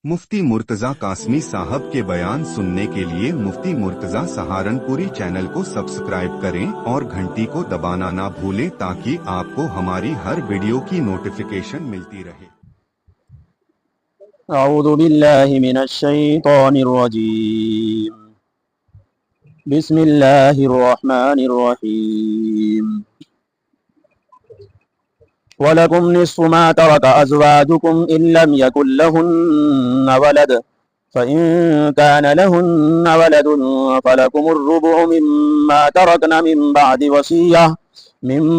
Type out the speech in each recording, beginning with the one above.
मुफ्ती मुर्तजा कासमी साहब के बयान सुनने के लिए मुफ्ती मुर्तजा सहारनपुरी चैनल को सब्सक्राइब करें और घंटी को दबाना ना भूलें ताकि आपको हमारी हर वीडियो की नोटिफिकेशन मिलती रहे। अऊज़ु बिल्लाहि मिनश शैतानिर रजीम। बिस्मिल्लाहिर रहमानिर रहीम। वलकुम निस्फु मा तरक अज़वाजुकुम इल्लम यकुल लहुन्ना वलद फ़इन कान लहुन्ना वलदुन फ़लकुमुर रुबु मिम्मा तरकन मिन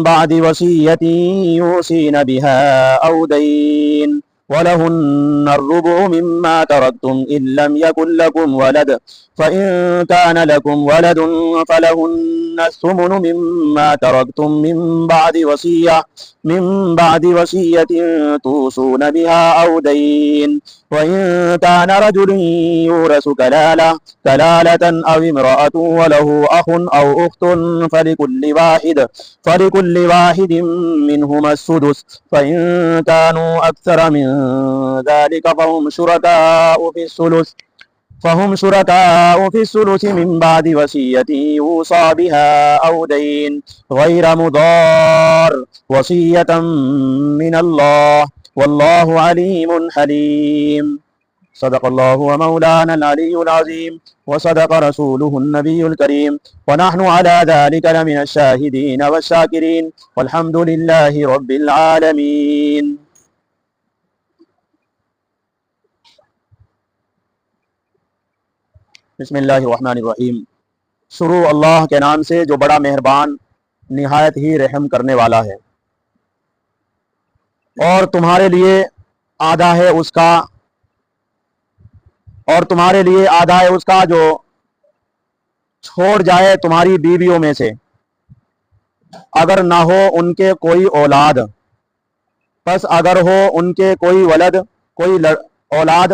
बादि वसिय्यतिन यूसीन बिहा औ दैन वलहुन्ना अर्रुबु मिम्मा तरक्तुम इल्लम यकुल लकुम वलद फ़इन कान लकुम वलदुन फ़लहुन्ना الثمن मिम्मा तरक्तुम मिन बादि वसिय्यतिन तूसून बिहा औ दैन वइन कान रजुलन यूरसु कलालतन औ इम्रअतुन वलहु अखुन औ उख्तुन फलिकुल्लि वाहिदिन मिनहुमा अस्सुदुस फ़इन कानू अक्सर मिन ज़ालिक فهم شركاء في الثلث من بعد وصية يوصى بها أو دين غير مضار وصية من الله والله عليم حليم صدق الله ومولانا العلي العظيم وصدق رسوله النبي الكريم ونحن على ذلك لمن الشاهدين والشاكرين والحمد لله رب العالمين۔ بسم اللہ الرحمن الرحیم۔ شروع اللہ کے نام سے جو بڑا مہربان نہایت ہی رحم کرنے والا ہے۔ اور تمہارے لیے آدھا ہے اس کا جو چھوڑ جائے تمہاری بیویوں میں سے اگر نہ ہو ان کے کوئی اولاد، پس اگر ہو ان کے کوئی اولاد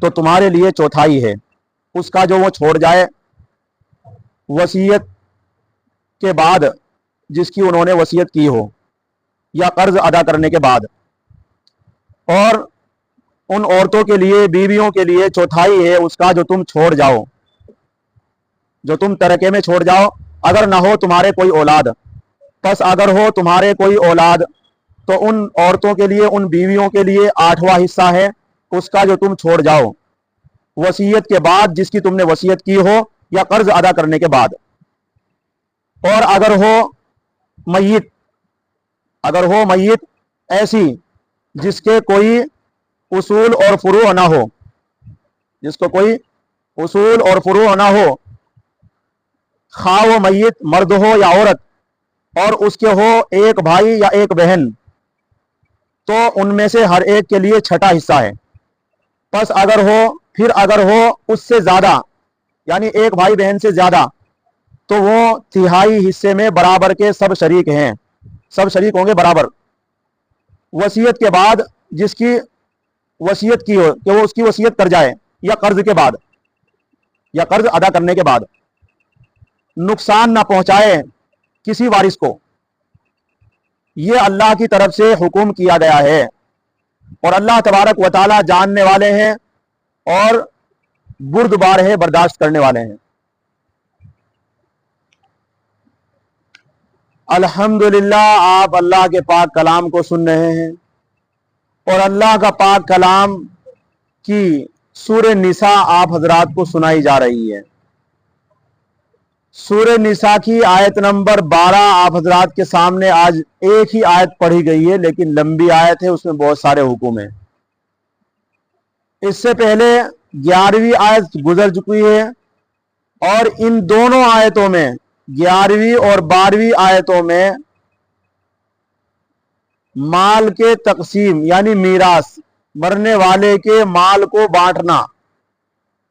تو تمہارے لیے چوتھائی ہے اس کا جو وہ چھوڑ جائے وصیت کے بعد، جس کی انہوں نے وصیت کی ہو یا قرض ادا کرنے کے بعد۔ اور ان عورتوں کے لیے، بیویوں کے لیے چوتھائی ہے اس کا جو تم چھوڑ جاؤ، جو تم ترکے میں چھوڑ جاؤ، اگر نہ ہو تمہارے کوئی اولاد، پس اگر ہو تمہارے کوئی اولاد تو ان عورتوں کے لیے، ان بیویوں کے لیے آٹھواں حصہ ہے اس کا جو تم چھوڑ جاؤ وصیت کے بعد، جس کی تم نے وصیت کی ہو یا قرض ادا کرنے کے بعد۔ اور اگر ہو میت ایسی جس کے کوئی اصول اور فروع نہ ہو، خواہ وہ میت مرد ہو یا عورت، اور اس کے ہو ایک بھائی یا ایک بہن، تو ان میں سے ہر ایک کے لیے چھٹا حصہ ہے۔ پس اگر ہو اس سے زیادہ، یعنی ایک بھائی بہن سے زیادہ، تو وہ تہائی حصے میں برابر کے سب شریک ہوں گے برابر۔ وصیت کے بعد جس کی وصیت کی ہو کہ وہ اس کی وصیت کر جائے یا قرض کے بعد یا قرض ادا کرنے کے بعد، نقصان نہ پہنچائے کسی وارث کو، یہ اللہ کی طرف سے حکم کیا گیا ہے۔ اور اللہ تبارک و تعالی جاننے والے ہیں اور بردبار ہے، برداشت کرنے والے ہیں۔ الحمدللہ آپ اللہ کے پاک کلام کو سن رہے ہیں، اور اللہ کا پاک کلام کی سورہ نساء آپ حضرات کو سنائی جا رہی ہے۔ سورہ نساء کی آیت نمبر 12 آپ حضرات کے سامنے آج ایک ہی آیت پڑھی گئی ہے، لیکن لمبی آیت ہے، اس میں بہت سارے حکم ہیں۔ اس سے پہلے 11ویں آیت گزر چکی ہے، اور ان دونوں آیتوں میں 11ویں اور 12ویں آیتوں میں مال کے تقسیم یعنی میراث، مرنے والے کے مال کو بانٹنا،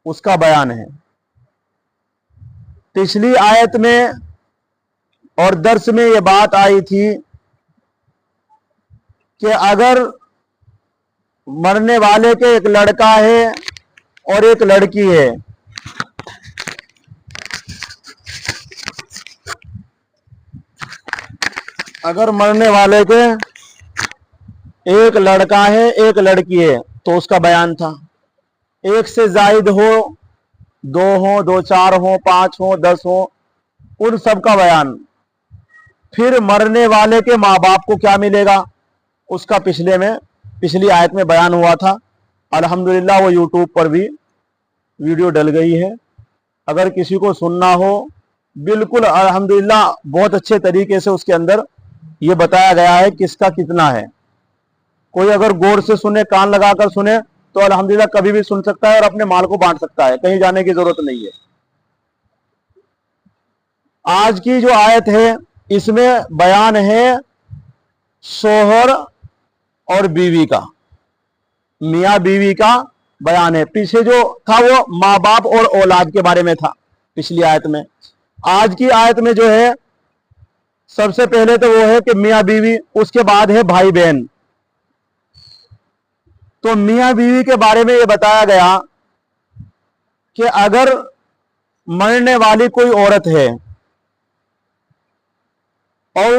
اس کا بیان ہے۔ پچھلی آیت میں اور درس میں یہ بات آئی تھی کہ اگر مرنے والے کے ایک لڑکا ہے اور ایک لڑکی ہے، اگر مرنے والے کے ایک لڑکا ہے ایک لڑکی ہے تو اس کا بیان تھا۔ एक से जायद हो, दो हो, दो चार हो, पांच हो, 10 हो, उन सब का बयान। फिर मरने वाले के माँ बाप को क्या मिलेगा उसका पिछली आयत में बयान हुआ था। अल्हम्दुलिल्लाह वो यूट्यूब पर भी वीडियो डल गई है, अगर किसी को सुनना हो बिल्कुल अल्हम्दुलिल्लाह बहुत अच्छे तरीके से उसके अंदर ये बताया गया है किसका कितना है। कोई अगर गौर से सुने, कान लगाकर सुने तो अल्हम्दुलिल्लाह कभी भी सुन सकता है और अपने माल को बांट सकता है, कहीं जाने की जरूरत नहीं है। आज की जो आयत है इसमें बयान है शोहर और बीवी का, मियाँ बीवी का बयान है। पीछे जो था वो माँ बाप और औलाद के बारे में था पिछली आयत में। आज की आयत में जो है सबसे पहले तो वो है कि मियाँ बीवी, उसके बाद है भाई बहन। तो मियाँ बीवी के बारे में ये बताया गया कि अगर मरने वाली कोई औरत है और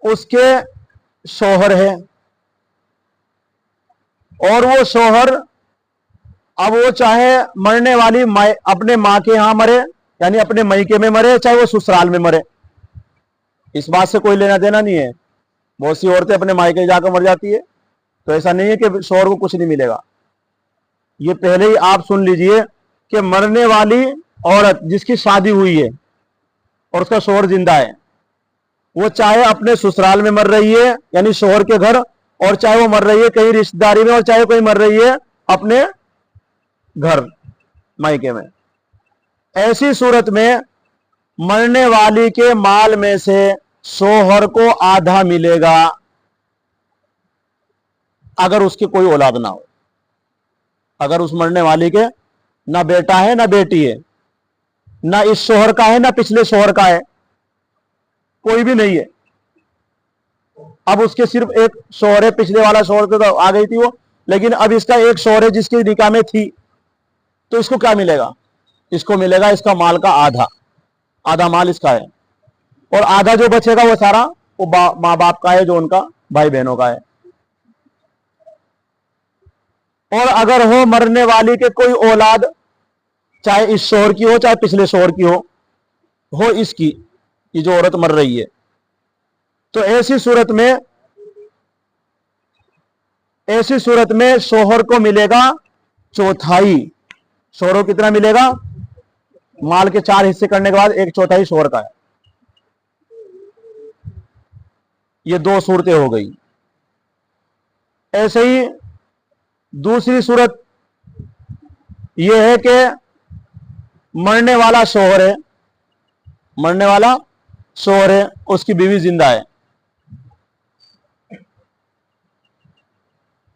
उसके शौहर है, और वो शौहर अब वो चाहे मरने वाली अपने माँ के यहां मरे यानी अपने मैके में मरे, चाहे वो ससुराल में मरे, इस बात से कोई लेना देना नहीं है। बहुत सी औरतें अपने मायके जाकर मर जाती है, तो ऐसा नहीं है कि शौहर को कुछ नहीं मिलेगा। ये पहले ही आप सुन लीजिए कि मरने वाली औरत जिसकी शादी हुई है और उसका शौहर जिंदा है, वो चाहे अपने ससुराल में मर रही है यानी शौहर के घर, और चाहे वो मर रही है कहीं रिश्तेदारी में, और चाहे कोई मर रही है अपने घर मायके में, ऐसी सूरत में मरने वाली के माल में से शौहर को आधा मिलेगा अगर उसकी कोई औलाद ना हो। अगर उस मरने वाली के ना बेटा है ना बेटी है, ना इस शौहर का है ना पिछले शौहर का है, कोई भी नहीं है, अब उसके सिर्फ एक शौहर है, पिछले वाला शौहर तो आ गई थी वो, लेकिन अब इसका एक शौहर है जिसकी निकाह में थी, तो इसको क्या मिलेगा? इसको मिलेगा इसका माल का आधा, आधा माल इसका है, और आधा जो बचेगा वो सारा वो माँ बाप का है, जो उनका भाई बहनों का है। और अगर हो मरने वाली के कोई औलाद, चाहे इस शौहर की हो चाहे पिछले शौहर की हो इसकी, ये जो औरत मर रही है, तो ऐसी सूरत में शौहर को मिलेगा चौथाई। शौहर को कितना मिलेगा? माल के 4 हिस्से करने के बाद 1/4 शौहर का है। ये 2 सूरतें हो गई। ऐसे ही दूसरी सूरत यह है कि मरने वाला शौहर है, उसकी बीवी जिंदा है।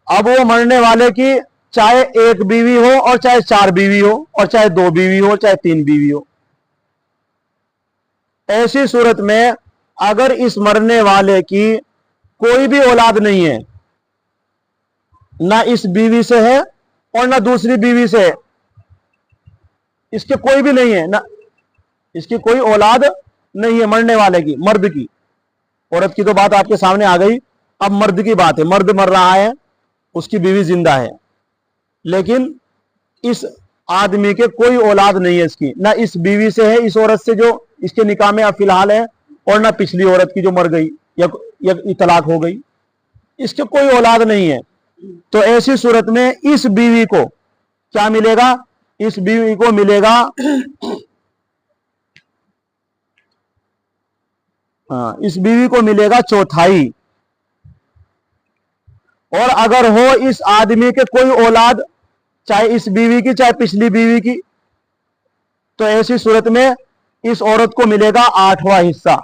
अब वो मरने वाले की चाहे 1 बीवी हो और चाहे 4 बीवी हो और चाहे 2 बीवी हो चाहे 3 बीवी हो, ऐसी सूरत में अगर इस मरने वाले की कोई भी औलाद नहीं है, ना इस बीवी से है और ना दूसरी बीवी से है, इसके कोई भी नहीं है, ना इसकी कोई औलाद नहीं है मरने वाले की, मर्द की। औरत की तो बात आपके सामने आ गई, अब मर्द की बात है। मर्द मर रहा है, उसकी बीवी जिंदा है, लेकिन इस आदमी के कोई औलाद नहीं है इसकी, ना इस बीवी से है, इस औरत से जो इसके निकाह में फिलहाल है, और ना पिछली औरत की जो मर गई या तलाक हो गई, इसके कोई औलाद नहीं है। तो ऐसी सूरत में इस बीवी को क्या मिलेगा? इस बीवी को मिलेगा इस बीवी को मिलेगा चौथाई। और अगर हो इस आदमी के कोई औलाद, चाहे इस बीवी की चाहे पिछली बीवी की, तो ऐसी सूरत में इस औरत को मिलेगा 8वां हिस्सा।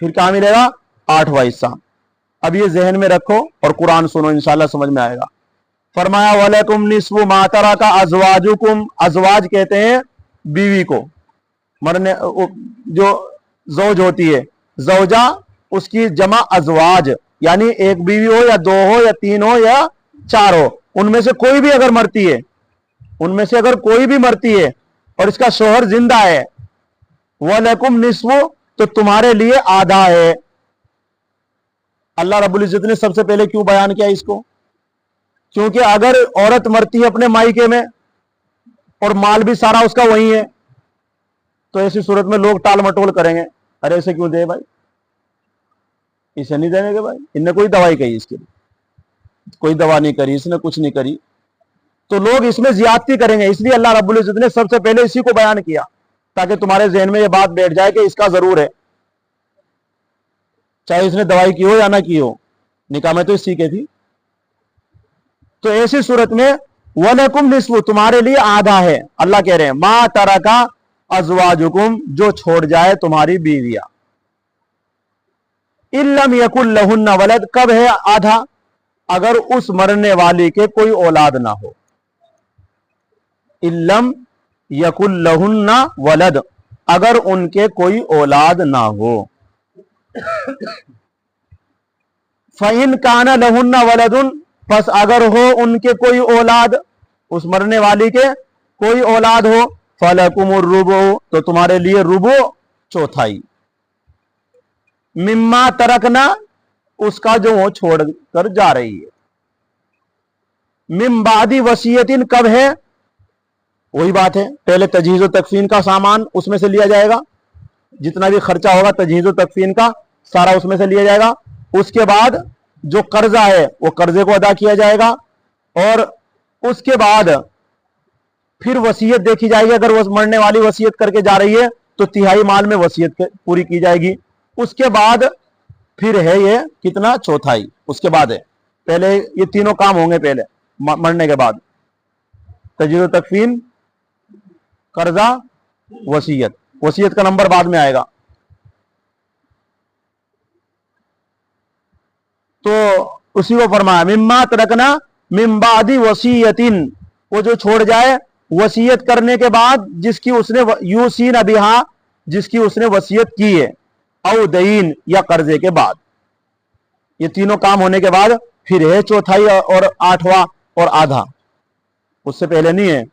फिर क्या मिलेगा? 8वां हिस्सा। अब ये जहन में रखो और कुरान सुनो, इंशाल्लाह समझ में आएगा। फरमाया वलकुम निस्फु मा तरका अज़वाजुकुम, अज़वाज कहते हैं बीवी को, मरने जो ज़ौज होती है, ज़ौजा उसकी जमा अज़वाज, यानी 1 बीवी हो या 2 हो या 3 हो या 4 हो, उनमें से कोई भी अगर मरती है, उनमें से अगर कोई भी मरती है और इसका शौहर जिंदा है, वलकुम निस्फु, तो तुम्हारे लिए आधा है। अल्लाह रब्बुल इज्जत ने सबसे पहले क्यों बयान किया इसको? क्योंकि अगर औरत मरती है अपने मायके में और माल भी सारा उसका वही है, तो ऐसी सूरत में लोग टाल मटोल करेंगे, अरे ऐसे क्यों दे भाई, इसे नहीं देने के भाई, इनने कोई दवाई कही, इसके लिए कोई दवा नहीं करी, इसने कुछ नहीं करी, तो लोग इसमें ज्यादती करेंगे। इसलिए अल्लाह रब्बुल इज्जत ने सबसे पहले इसी को बयान किया, ताकि तुम्हारे जहन में ये बात बैठ जाए कि इसका जरूर है, चाहे इसने दवाई की हो या ना की हो, निकाह में तो इसी के थी। तो ऐसी सूरत में वलकुम निस्फु, तुम्हारे लिए आधा है। अल्लाह कह रहे हैं मा तरका अज़वाजुकुम, जो छोड़ जाए तुम्हारी बीवियां, इल्लम यकुल लहुन्ना वलद, कब है आधा, अगर उस मरने वाली के कोई औलाद ना हो। इल्लम यकुल लहुन्ना वलद, अगर उनके कोई औलाद ना हो। फ़इन काना लहुन्ना वलदुन, बस अगर हो उनके कोई औलाद, उस मरने वाली के कोई औलाद हो, फलकुमुर रुबु, तो तुम्हारे लिए रुबु चौथाई, मिम्मा तरकना, उसका जो वो छोड़ कर जा रही है। मिम बादी वसीयतिन, कब है, वही बात है, पहले तजहीज़ व तकफीन का सामान उसमें से लिया जाएगा, जितना भी खर्चा होगा तजहीज़ व तकफीन का सारा उसमें से लिया जाएगा। उसके बाद जो कर्जा है वो कर्जे को अदा किया जाएगा, और उसके बाद फिर वसीयत देखी जाएगी। अगर वो मरने वाली वसीयत करके जा रही है तो तिहाई माल में वसीयत पूरी की जाएगी। उसके बाद फिर है ये कितना, चौथाई उसके बाद है। पहले ये तीनों काम होंगे, पहले मरने के बाद तजहीज़ व तकफीन, कर्जा, वसीयत। वसीयत का नंबर बाद में आएगा। तो उसी को फरमाया मिम्मा तरकना मिम बादी वसीयतिन, वो जो छोड़ जाए वसीयत करने के बाद, जिसकी उसने यूसीन बिहा, जिसकी उसने वसीयत की है, औ दईन, या कर्जे के बाद। ये तीनों काम होने के बाद फिर है चौथाई और आठवां और आधा, उससे पहले नहीं है।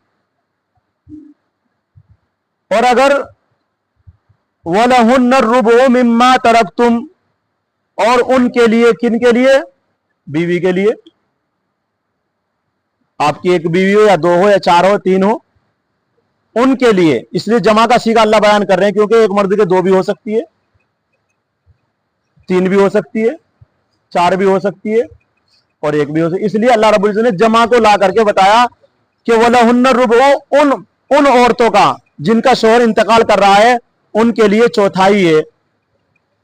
और अगर वलहुन्ना रुबु मिम्मा तरकतुम, और उनके लिए, किन के लिए, बीवी के लिए, आपकी एक बीवी हो या दो हो या चार हो तीन हो, उनके लिए। इसलिए जमा का सीगा अल्लाह बयान कर रहे हैं, क्योंकि एक मर्द के दो भी हो सकती है, तीन भी हो सकती है, चार भी हो सकती है, और एक भी हो सकती है। इसलिए अल्लाह रब्बुल इज्जत ने जमा को ला करके बताया कि वलहुन्ना रुबु, उन औरतों का जिनका शोहर इंतकाल कर रहा है, उनके लिए चौथाई है।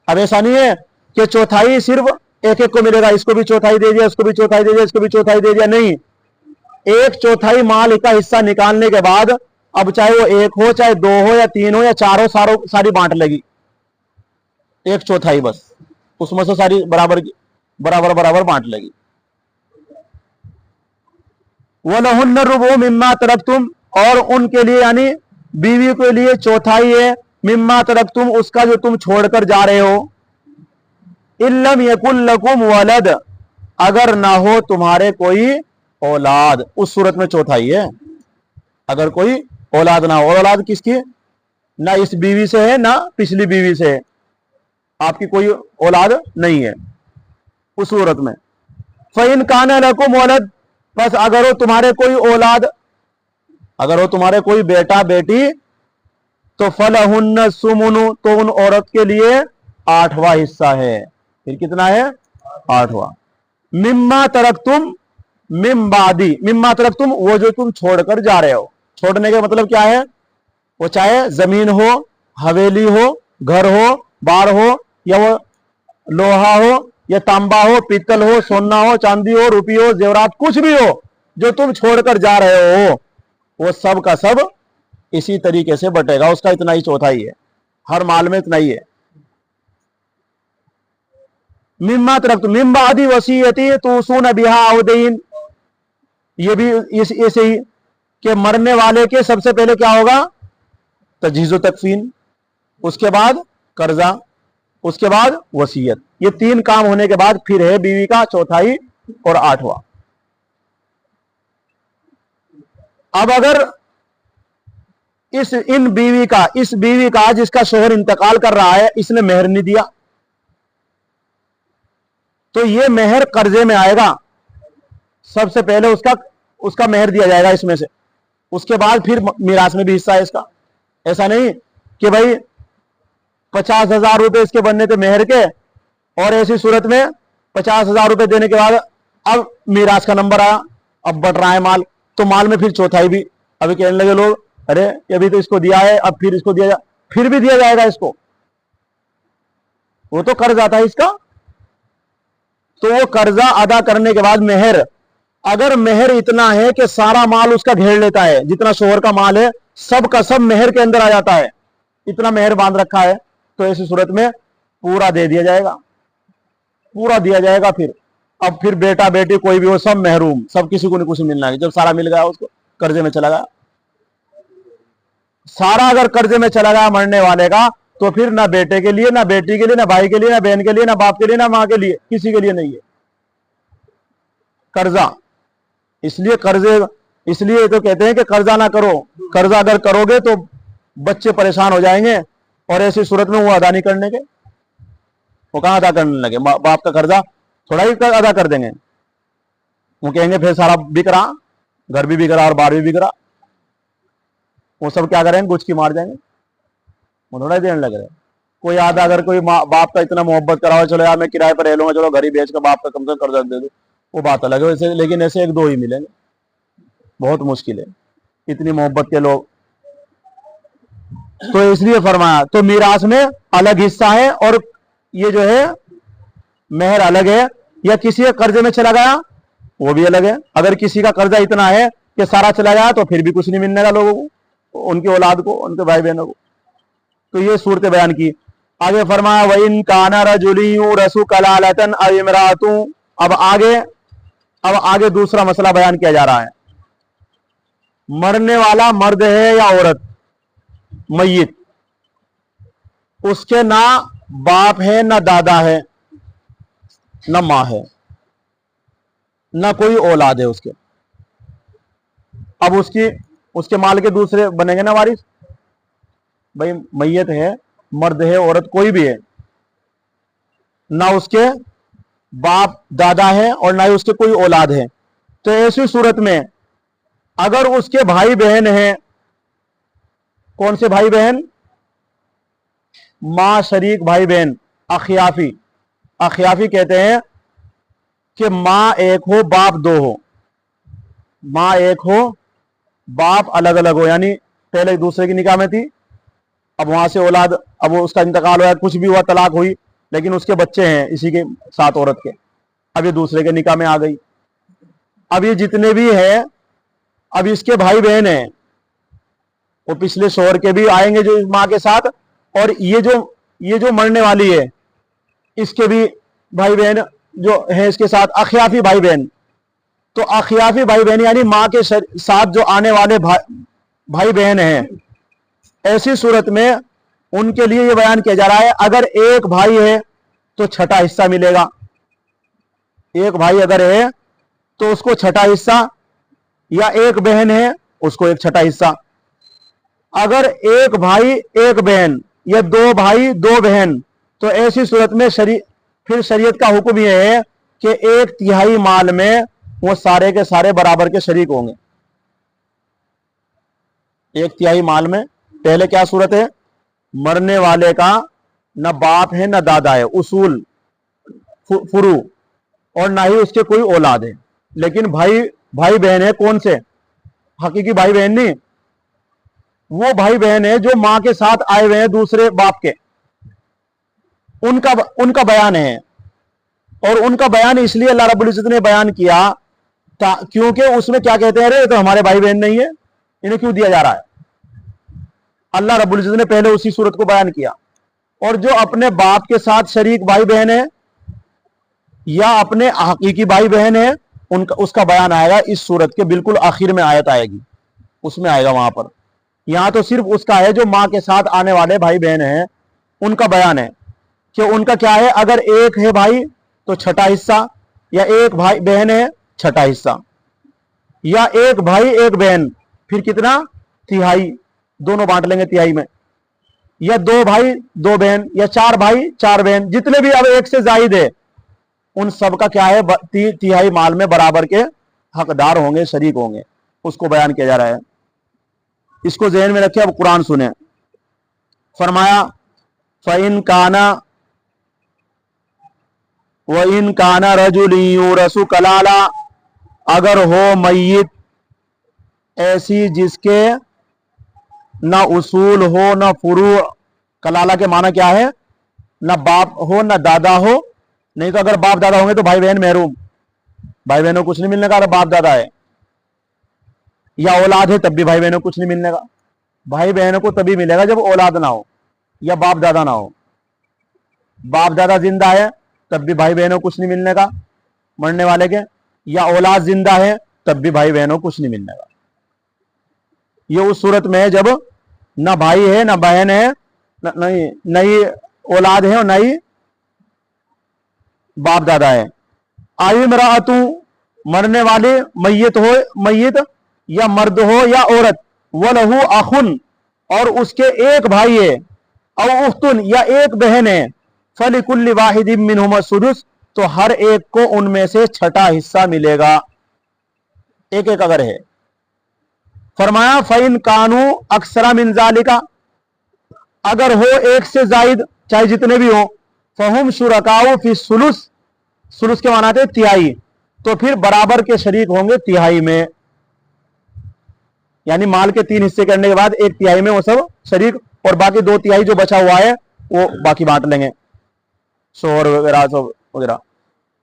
अब ऐसा नहीं है कि चौथाई सिर्फ एक एक को मिलेगा, इसको भी चौथाई दे दिया, इसको भी चौथाई दे दिया, इसको भी चौथाई दे दिया, नहीं। एक चौथाई माल का हिस्सा निकालने के बाद, अब चाहे वो एक हो, चाहे दो हो, या तीन हो, या चार हो, सारी बांट लगी, एक चौथाई बस, उसमें से सारी बराबर बराबर बराबर बांट लगी। वलहुन्ना रुबु मिम्मा तरकतुम, और उनके लिए यानी बीवी के लिए चौथाई है, मिम्मा तरकतुम, उसका जो तुम छोड़कर जा रहे हो। इल्लम यकुल लकुम वलद, अगर ना हो तुम्हारे कोई औलाद, उस सूरत में चौथाई है। अगर कोई औलाद ना हो, औलाद किसकी, ना इस बीवी से है ना पिछली बीवी से है, आपकी कोई औलाद नहीं है उस सूरत में। फ़इन काना लकुम वलद, बस अगर हो तुम्हारे कोई औलाद, अगर हो तुम्हारे कोई बेटा बेटी, तो फलहुन्ना सुमुनु, तो उन औरत के लिए आठवां हिस्सा है। फिर कितना है, आठवां। मिम्मा तरकतुम मिम बादी, मिम्मा तरकतुम, वो जो तुम छोड़कर जा रहे हो। छोड़ने का मतलब क्या है, वो चाहे जमीन हो, हवेली हो, घर हो, बार हो, या वो लोहा हो, या तांबा हो, पीतल हो, सोना हो, चांदी हो, रुपी हो, जेवरात, कुछ भी हो जो तुम छोड़कर जा रहे हो, वो सब का सब इसी तरीके से बटेगा। उसका इतना ही चौथाई है, हर माल में इतना ही है। मिम्मा तरकतुम मिम बादी वसीयती तुसून बिहा औ दईन, ये भी ऐसे ही कि मरने वाले के सबसे पहले क्या होगा, तजहीज़ व तकफीन, उसके बाद कर्जा, उसके बाद वसीयत। ये तीन काम होने के बाद फिर है बीवी का चौथाई और आठवां। अब अगर इस बीवी का जिसका शोहर इंतकाल कर रहा है, इसने मेहर नहीं दिया, तो ये मेहर कर्जे में आएगा। सबसे पहले उसका मेहर दिया जाएगा इसमें से, उसके बाद फिर मीरास में भी हिस्सा है इसका। ऐसा नहीं कि भाई 50,000 रुपए इसके बनने थे मेहर के, और ऐसी सूरत में 50,000 रुपए देने के बाद अब मीरास का नंबर आया, अब बढ़ रहा है माल, तो माल में फिर चौथाई भी। अभी कहने लगे लोग, अरे अभी तो इसको दिया है, अब फिर इसको दिया फिर भी दिया जाएगा इसको, वो तो कर्ज आता है इसका। तो वो कर्जा अदा करने के बाद मेहर, अगर मेहर इतना है कि सारा माल उसका घेर लेता है, जितना शोहर का माल है सब का सब मेहर के अंदर आ जाता है, इतना मेहर बांध रखा है, तो ऐसी सूरत में पूरा दे दिया जाएगा, पूरा दिया जाएगा। फिर अब फिर बेटा बेटी कोई भी हो, सब महरूम, सब किसी को नहीं कुछ मिलना है। जब सारा मिल गया उसको, कर्जे में चला गया सारा, अगर कर्जे में चला गया मरने वाले का, तो फिर ना बेटे के लिए, ना बेटी के लिए, ना भाई के लिए, ना बहन के लिए, ना बाप के लिए, ना मां के लिए, किसी के लिए नहीं है कर्जा। इसलिए तो कहते हैं कि कर्जा ना करो, कर्जा अगर करोगे तो बच्चे परेशान हो जाएंगे, और ऐसी सूरत में वो अदा नहीं करने के, वो कहां अदा करने लगे, बाप का कर्जा थोड़ा ही अदा कर देंगे। वो कहेंगे फिर सारा बिक रहा, घर भी बिक रहा और बार भी बिक रहा, वो सब क्या करेंगे, गुच की मार जाएंगे, वो थोड़ा ही देने लग रहे। कोई आधा, अगर कोई बाप का इतना मोहब्बत कराओ, चलो यार मैं किराए पर रह लूंगा, चलो घर ही बेच कर बाप का कम से कम कर्जा दे दो, वो बात अलग है वैसे, लेकिन ऐसे एक दो ही मिलेंगे, बहुत मुश्किल है इतनी मोहब्बत के लोग। तो इसलिए फरमाया, तो मीरास में अलग हिस्सा है, और ये जो है मेहर अलग है। या किसी के कर्जे में चला गया वो भी अलग है। अगर किसी का कर्जा इतना है कि सारा चला गया, तो फिर भी कुछ नहीं मिलने का लोगों को, उनकी औलाद को, उनके भाई बहनों को। तो ये सूरत बयान की। आगे फरमाया, वइन काना रजुलियु रसू कलालतन अव इमरातु। अब आगे दूसरा मसला बयान किया जा रहा है। मरने वाला मर्द है या औरत, मय्यत, उसके ना बाप है, ना दादा है, ना मां है, ना कोई औलाद है उसके। अब उसके माल के दूसरे बनेंगे ना वारिस। भाई मय्यत है, मर्द है, औरत कोई भी है, ना उसके बाप दादा है और ना ही उसके कोई औलाद है। तो ऐसी सूरत में अगर उसके भाई बहन हैं, कौन से भाई बहन, मां शरीक भाई बहन, अखियाफी। अखियाफी कहते हैं कि मां एक हो बाप दो हो, मां एक हो बाप अलग अलग हो, यानी पहले एक दूसरे की निकाह में थी, अब वहां से औलाद, अब वो उसका इंतकाल हुआ, कुछ भी हुआ, तलाक हुई, लेकिन उसके बच्चे हैं इसी के साथ औरत के, अब ये दूसरे के निकाह में आ गई। अब ये जितने भी हैं, अब इसके भाई बहन हैं, वो पिछले शोहर के भी आएंगे जो इस मां के साथ, और ये जो मरने वाली है इसके भी भाई बहन जो है इसके साथ, अखियाफी भाई बहन। तो अखियाफी भाई बहन यानी मां के साथ जो आने वाले भाई बहन हैं, ऐसी सूरत में उनके लिए यह बयान किया जा रहा है, अगर एक भाई है तो छठा हिस्सा मिलेगा। एक भाई अगर है तो उसको छठा हिस्सा, या एक बहन है उसको एक छठा हिस्सा। अगर एक भाई एक बहन या दो भाई दो बहन, तो ऐसी सूरत में फिर शरीयत का हुक्म यह है कि 1/3 माल में वो सारे के सारे बराबर के शरीक होंगे। 1/3 माल में पहले क्या सूरत है, मरने वाले का न बाप है न दादा है, उसूल फुरू, और ना ही उसके कोई औलाद है, लेकिन भाई बहन है। कौन से, हकीकी भाई बहन नहीं, वो भाई बहन है जो मां के साथ आए हुए हैं दूसरे बाप के, उनका बयान है। और उनका बयान इसलिए अल्लाह रब्बुल इज्जत ने बयान किया क्योंकि उसमें क्या कहते हैं, अरे तो हमारे भाई बहन नहीं है, इन्हें क्यों दिया जा रहा है। अल्लाह रब्बुल इज्जत ने पहले उसी सूरत को बयान किया। और जो अपने बाप के साथ शरीक भाई बहन है या अपने हकीकी भाई बहन है, उसका बयान आएगा इस सूरत के बिल्कुल आखिर में आयत आएगी, उसमें आएगा वहां पर। यहां तो सिर्फ उसका है जो मां के साथ आने वाले भाई बहन हैं, उनका बयान है कि उनका क्या है, अगर एक है भाई तो छठा हिस्सा, या एक भाई बहन है छठा हिस्सा, या एक भाई एक बहन फिर कितना, तिहाई, दोनों बांट लेंगे तिहाई में, या दो भाई दो बहन, या चार भाई चार बहन, जितने भी अब एक से जायद है उन सब का क्या है, तिहाई माल में बराबर के حقدار ہوں گے, شریک ہوں گے, اس کو بیان کیا جا رہا ہے. اس کو ذہن میں رکھے. اب قرآن سنیں. فرمایا فَإِن كَانَ وَإِن كَانَ رَجُلٌ يُورَثُ كَلَالَةً, اگر ہو میت ایسی جس کے نہ اصول ہو نہ فروع. کلالہ کے معنی کیا ہے؟ نہ باپ ہو نہ دادا ہو. نہیں تو اگر باپ دادا ہوں گے تو بھائی بہن محروم, بھائی بہنوں کو کچھ نہیں ملنے کا. اگر باپ دادا ہے یا اولاد ہے تب بھی بھائی بہنوں کو کچھ نہیں ملنے کا. بھائی بہنوں کو تبھی ملے گا جب اولاد نہ ہو یا باپ دادا نہ ہو. باپ دادا زندہ ہے تب بھی بھائی بہنوں کو کچھ نہیں ملنے کا مرنے والے کے, یا اولاد زندہ ہے تب بھی بھائی بہنوں کو کچھ نہیں ملنے کا. یہ اس صورت میں ہے جب نہ بھائی ہے نہ بہن ہے, نہ ہی اولاد ہے اور نہ ہی باپ دادا ہے. آئی امرأۃ, مرنے والے میت ہو, میت یا مرد ہو یا عورت, وَلَهُ أَخٌ, اور اس کے ایک بھائی ہے, او اختن, یا ایک بہن ہے, فَلِكُلِّ وَاحِدٍ مِّنْهُمَا السُّدُسُ, تو ہر ایک کو ان میں سے چھٹا حصہ ملے گا, ایک ایک اگر ہے. فرمایا فَإِن كَانُوا أَكْثَرَ مِنْ ذَلِكَ, اگر ہو ایک سے زائد چاہے جتنے بھی ہوں, فَهُمْ شُرَكَاءُ فِي الثُّلُثِ, ثلث کے معنی ہے تہائی, تو پھر برابر کے شریک ہوں گے تہائی میں. یعنی مال کے 3 حصے کرنے کے بعد 1/3 میں وہ سب شریک, اور باقی 2/3 جو بچا ہوا ہے وہ باقی بانٹ لیں گے, شوہر وغیرہ سب وغیرہ.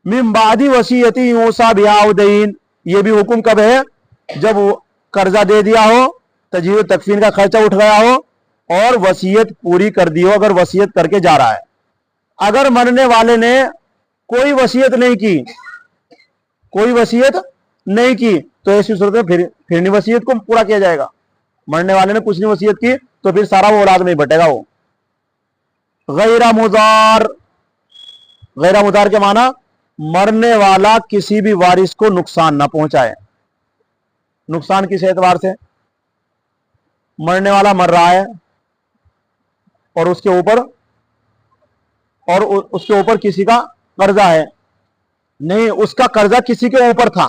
من بعد وصیۃ یوصی بہا او دین, یہ بھی حکم کب ہے؟ جب قرضہ دے دیا ہو, تجہیز و تکفین کا خرچہ اٹھ گیا ہو اور وصیت پوری کر دی ہو, اگر وصیت کر کے جا رہا ہے. اگر مرنے والے نے کوئی وصیت نہیں کی, کوئی وصیت نہیں کی, تو ایسی صورت میں پھر نہیں وصیت کو پورا کیا جائے گا. مرنے والے نے کچھ نہیں وصیت کی تو پھر سارا وہ اولاد میں ہی بٹے گا. وہ غیر مضار, غیر مضار کے معنی مرنے والا کسی بھی وارث کو نقصان نہ پہنچائے. نقصان کس اعتبار سے؟ مرنے والا مر رہا ہے اور اس کے اوپر کسی کا قرضہ ہے, نہیں اس کا قرضہ کسی کے اوپر تھا,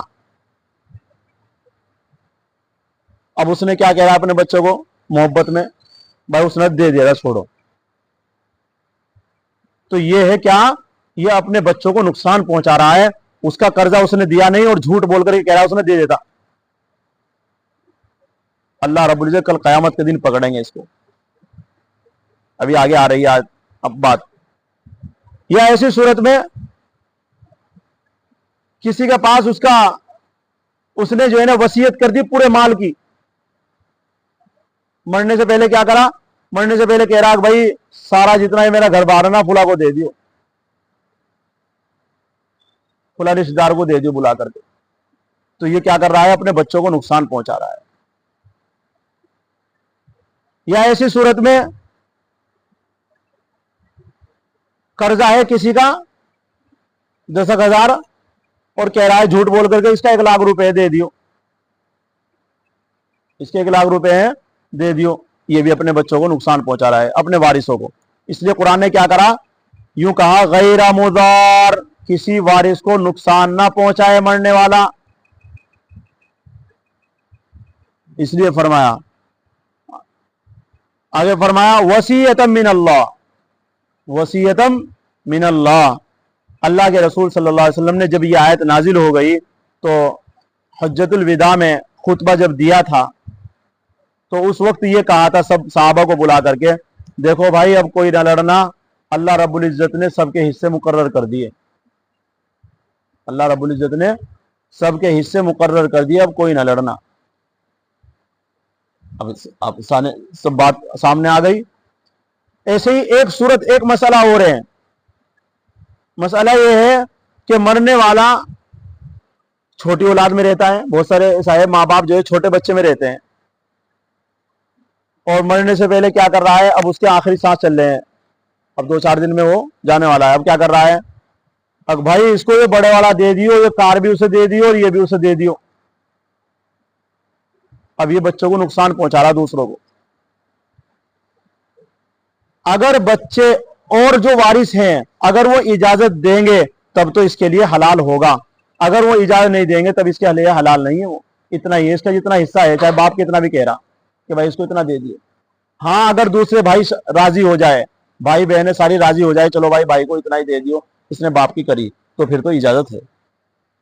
اب اس نے کیا کہہ رہا اپنے بچوں کو محبت میں, بھائی اس نے دے دیا چھوڑو, تو یہ ہے کیا؟ یہ اپنے بچوں کو نقصان پہنچا رہا ہے. اس کا قرضہ اس نے دیا نہیں اور جھوٹ بول کر کہہ رہا اس نے دے دیتا. اللہ رب العزت کل قیامت کے دن پکڑیں گے اس کو. ابھی آگے آ رہی ہے اب بات. یا ایسی صورت میں کسی کے پاس اس نے جو ہے نا وصیت کر دی پورے مال کی, مرنے سے پہلے کیا کرا؟ مرنے سے پہلے کہہ رہا کہ بھائی سارا جتنا ہی میرا گھر بار ہے نا فلاں کو دے دیو, فلاں رشتہ دار کو دے دیو بلا کر کے. تو یہ کیا کر رہا ہے؟ اپنے بچوں کو نقصان پہنچا رہا ہے. یا ایسی صورت میں قرضہ ہے کسی کا 10,000 اور کہہ رہا ہے جھوٹ بول کر کے اس کا 1,00,000 روپے دے دیو, اس کے 1,00,000 روپے ہیں دے دیو. یہ بھی اپنے بچوں کو نقصان پہنچا رہا ہے, اپنے وارثوں کو. اس لیے قرآن نے کیا کرا؟ یوں کہا غیر مضار, کسی وارث کو نقصان نہ پہنچائے مرنے والا. اس لیے فرمایا, آگے فرمایا وصیۃ من اللہ, وصیۃ من اللہ. اللہ کے رسول صلی اللہ علیہ وسلم نے جب یہ آیت نازل ہو گئی تو حجۃ الوداع میں خطبہ جب دیا تھا تو اس وقت یہ کہا تھا سب صحابہ کو بلا کر کے, دیکھو بھائی اب کوئی نہ لڑنا, اللہ رب العزت نے سب کے حصے مقرر کر دیے. اللہ رب العزت نے سب کے حصے مقرر کر دیے, اب کوئی نہ لڑنا. اب سب بات سامنے آ گئی. ایسے ہی ایک صورت, ایک مسئلہ ہو رہے ہیں. مسئلہ یہ ہے کہ مرنے والا چھوٹی اولاد میں رہتا ہے, بہت سارے صاحب ماں باپ جو ہے چھوٹے بچے میں رہتے ہیں, اور مرنے سے پہلے کیا کر رہا ہے؟ اب اس کے آخری سانس چل رہے ہیں, اب 2-4 دن میں وہ جانے والا ہے. اب کیا کر رہا ہے؟ اب بھائی اس کو یہ بڑے والا دے دیو, یہ کار بھی اسے دے دیو اور یہ بھی اسے دے دیو. اب یہ بچوں کو نقصان پہنچا رہا دوسروں کو. اگر بچے اور جو وارث ہیں اگر وہ اجازت دیں گے تب تو اس کے لیے حلال ہوگا, अगर वो इजाजत नहीं देंगे तब इसके लिए हलाल नहीं है वो, इतना ही है इसका जितना हिस्सा है, चाहे बाप कितना भी कह रहा कि भाई इसको इतना दे दिए। हाँ अगर दूसरे भाई राजी हो जाए, भाई बहनें सारी राजी हो जाए, चलो भाई भाई को इतना ही दे दियो, इसने बाप की करी, तो फिर तो इजाजत है,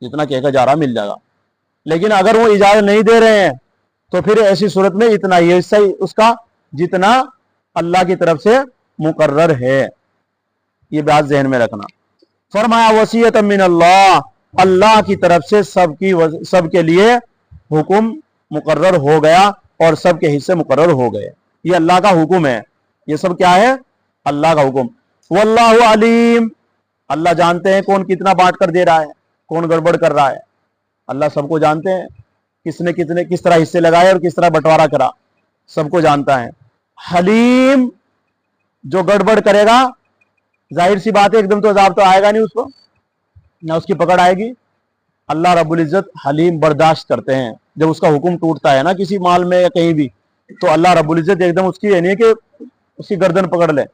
जितना कहकर जा रहा मिल जाएगा। लेकिन अगर वो इजाजत नहीं दे रहे हैं तो फिर ऐसी सूरत में इतना ही हिस्सा ही उसका जितना अल्लाह की तरफ से मुकर्रर है, ये बात जहन में रखना। फरमाया वसीयत मिन अल्लाह, अल्लाह की तरफ से सबके लिए हुक्म मुकर्रर हो गया और सबके हिस्से मुकर्रर हो गए। ये अल्लाह का हुक्म है, ये सब क्या है? अल्लाह का हुक्म। वल्लाहु अलीम, अल्लाह जानते हैं कौन कितना बांट कर दे रहा है, कौन गड़बड़ कर रहा है। अल्लाह सबको जानते हैं, किसने कितने किस तरह हिस्से लगाए और किस तरह बंटवारा करा, सबको जानता है। हलीम, जो गड़बड़ करेगा जाहिर सी बात है एकदम तो अजाब तो आएगा नहीं उसको, ना उसकी पकड़ आएगी। अल्लाह रब्बुल इज्जत हलीम, बर्दाश्त करते हैं। जब उसका हुक्म टूटता है ना किसी माल में या कहीं भी, तो अल्लाह रब्बुल इज्जत एकदम उसकी ये नहीं है कि उसकी गर्दन पकड़ ले,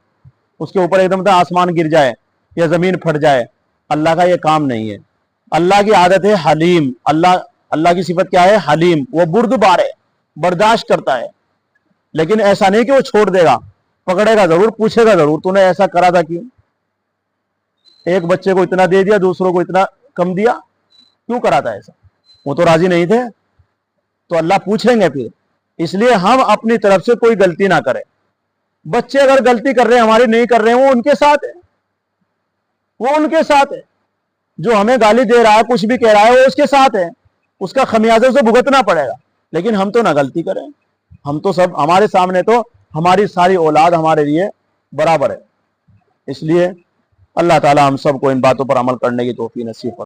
उसके ऊपर एकदम आसमान गिर जाए या जमीन फट जाए। अल्लाह का ये काम नहीं है। अल्लाह की आदत है हलीम। अल्लाह की सिफत क्या है? हलीम। वो बुर्दबार है, बर्दाश्त करता है। लेकिन ऐसा नहीं कि वो छोड़ देगा, पकड़ेगा जरूर, पूछेगा जरूर तूने ऐसा करा था क्यों? एक बच्चे को इतना दे दिया, दूसरों को इतना कम दिया, क्यों करा था ऐसा? वो तो राजी नहीं थे, तो अल्लाह पूछेंगे फिर। इसलिए हम अपनी तरफ से कोई गलती ना करें। बच्चे अगर गलती कर रहे हैं, हमारी नहीं कर रहे हैं, वो उनके साथ है, वो उनके साथ है। जो हमें गाली दे रहा है, कुछ भी कह रहा है, वो उसके साथ है, उसका खमियाजा उसे भुगतना पड़ेगा। लेकिन हम तो ना गलती करें, हम तो सब, हमारे सामने तो हमारी सारी औलाद हमारे लिए बराबर है। इसलिए अल्लाह ताला हम सबको इन बातों पर अमल करने की तौफीक नसीब फरमाए।